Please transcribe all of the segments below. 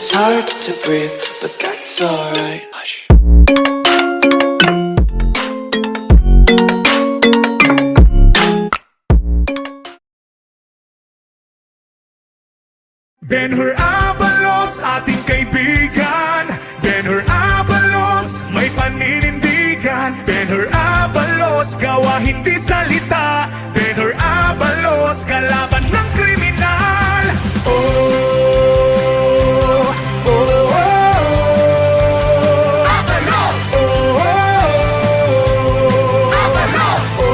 It's hard to breathe, but that's alright. Hush. Benhur Abalos, ating kaibigan. Benhur Abalos, may paninindigan. Benhur Abalos, gawa hindi salita. Benhur Abalos, kalaban ng kriminal. Oh, oh, oh, oh. Abalos! Oh, oh, oh. Abalos! Oh, oh,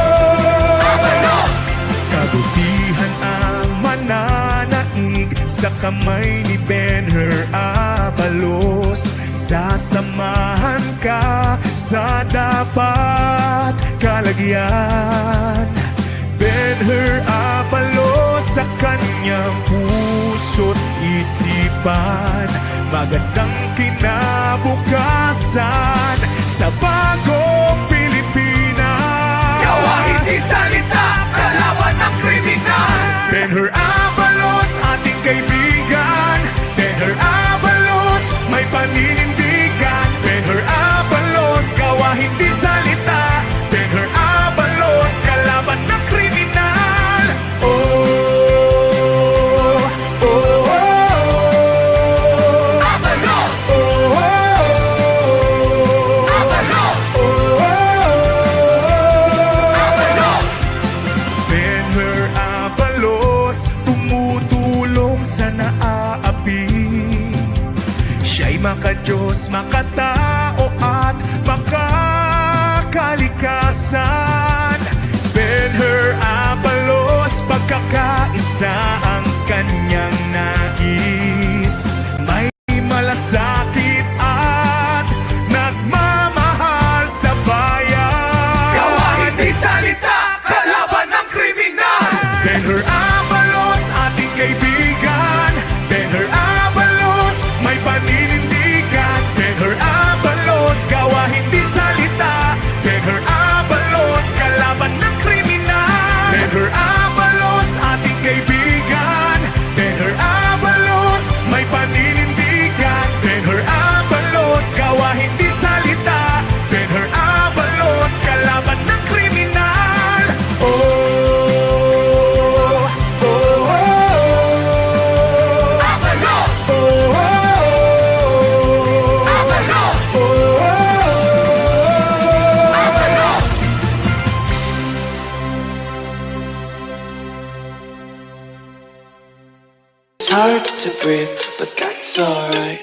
oh. Abalos! Kabutihan ang mananaig sa kamay ni Benhur Abalos. Sasamahan ka sa dapat kalagyan. Benhur Abalos, sa kanyang puso't isipan, magandang kinabukasan sa bagong Pilipinas. Gawa hindi salita, kalaban ng kriminal. Benhur Abalos, ating kaibigan. Benhur Abalos, may paninindigan. Benhur Abalos, gawa hindi salita. Benhur Abalos, kalaban ng kriminal. Oh, oh, oh, oh. Abalos! Oh, oh, oh. Abalos! Oh, oh, oh. Abalos! Benhur Abalos, tumutulong sa naaapi. Siya'y makadiyos, makatao at makakalikasan. Benhur Abalos, pagkakaisa ang kanyang nais. May malasakit at nagmamahal sa bayan. Gawa hindi salita, kalaban ng kriminal. Benhur Abalos, ating kaibigan. Benhur Abalos, may paninindigan. Benhur Abalos, gawa hindi salita. Benhur Abalos, kalaban ng kriminal. Benhur Abalos, ating kaibigan. Benhur Abalos, may paninindigan. Benhur Abalos, gawa hindi salita. Benhur Abalos, kalaban ng kriminal. Oh, oh, oh, oh. Abalos! Oh, oh, oh. Abalos! Oh, oh, oh. Abalos! It's hard to breathe, but that's alright.